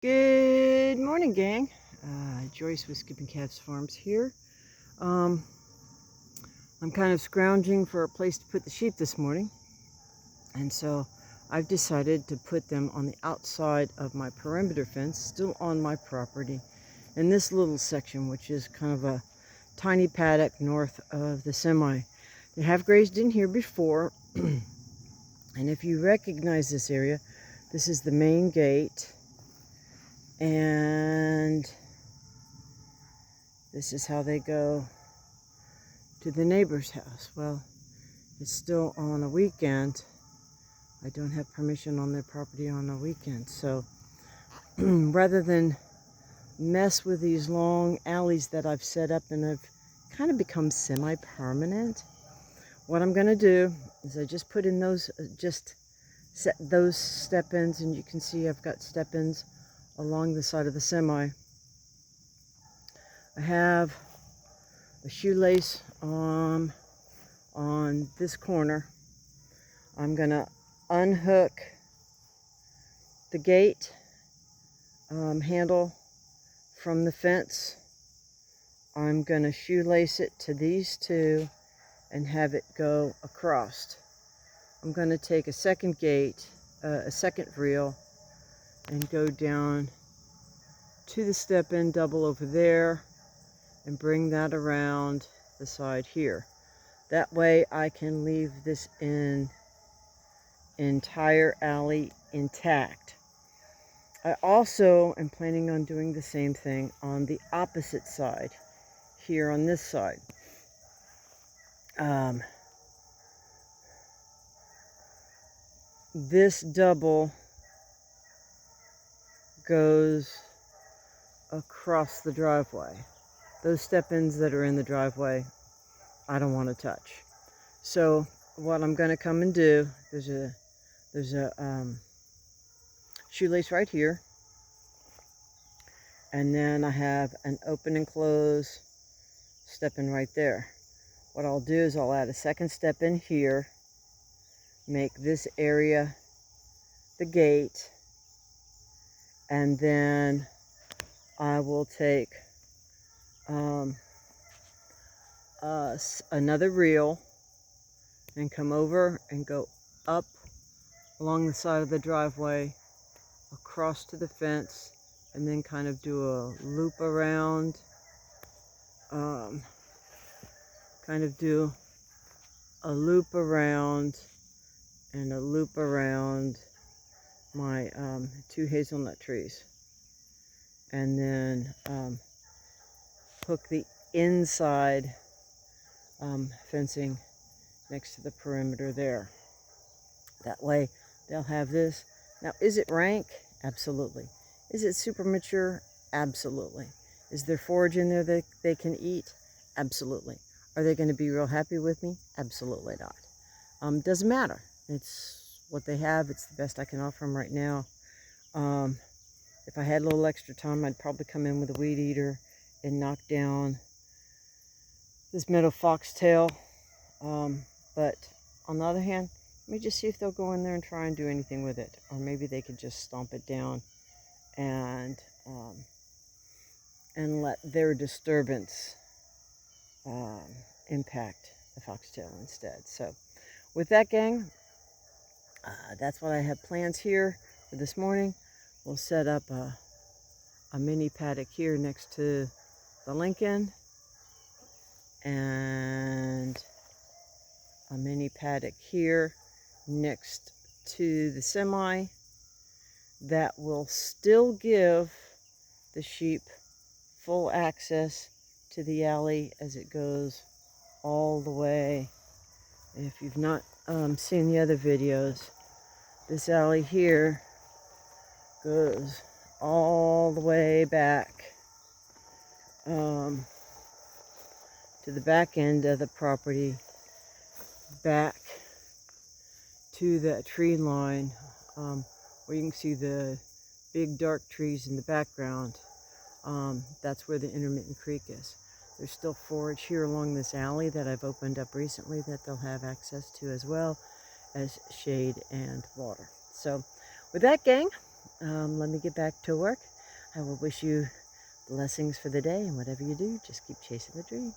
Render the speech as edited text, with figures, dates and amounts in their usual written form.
Good morning, gang. Joyce with Skipping Cats Farms here. Um, I'm kind of scrounging for a place to put the sheep this morning, and so I've decided to put them on the outside of my perimeter fence, still on my property, in this little section, which is kind of a tiny paddock north of the semi. They have grazed in here before, and if you recognize this area, this is the main gate. And this is how they go to the neighbor's house. Well, it's still on a weekend. I don't have permission on their property on a weekend. So rather than mess with these long alleys that I've set up and have kind of become semi-permanent, what I'm going to do is I just put in those, just set those step-ins, and you can see I've got step-ins along the side of the semi. I have a shoelace on this corner. I'm gonna unhook the gate handle from the fence. I'm gonna shoelace it to these two and have it go across. I'm gonna take a second gate, a second reel, and go down to the step-in double over there and bring that around the side here. That way I can leave this entire alley intact. I also am planning on doing the same thing on the opposite side, here on this side. This double goes across the driveway. Those step-ins that are in the driveway, I don't want to touch. So what I'm going to come and do, there's a shoelace right here, and then I have an open and close step-in right there. What I'll do is I'll add a second step-in here, make this area the gate, and then I will take another reel and come over and go up along the side of the driveway, across to the fence, and then kind of do a loop around, kind of do a loop around and a loop around my two hazelnut trees, and then hook the inside fencing next to the perimeter there. That way they'll have this. Now, is it rank? Absolutely. Is it super mature? Absolutely. Is there forage in there that they can eat? Absolutely. Are they going to be real happy with me? Absolutely not. Doesn't matter. It's what they have. It's the best I can offer them right now. If I had a little extra time, I'd probably come in with a weed eater and knock down this meadow foxtail. But on the other hand, let me just see if they'll go in there and try and do anything with it. Or maybe they could just stomp it down and let their disturbance impact the foxtail instead. So with that, gang, that's what I have plans here for this morning. We'll set up a mini paddock here next to the Lincoln, and a mini paddock here next to the semi that will still give the sheep full access to the alley as it goes all the way. If you've not seen the other videos, this alley here goes all the way back to the back end of the property, back to that tree line where you can see the big dark trees in the background. That's where the intermittent creek is. There's still forage here along this alley that I've opened up recently that they'll have access to, as well as shade and water. So with that, gang, let me get back to work. I will wish you blessings for the day, and whatever you do, just keep chasing the dream.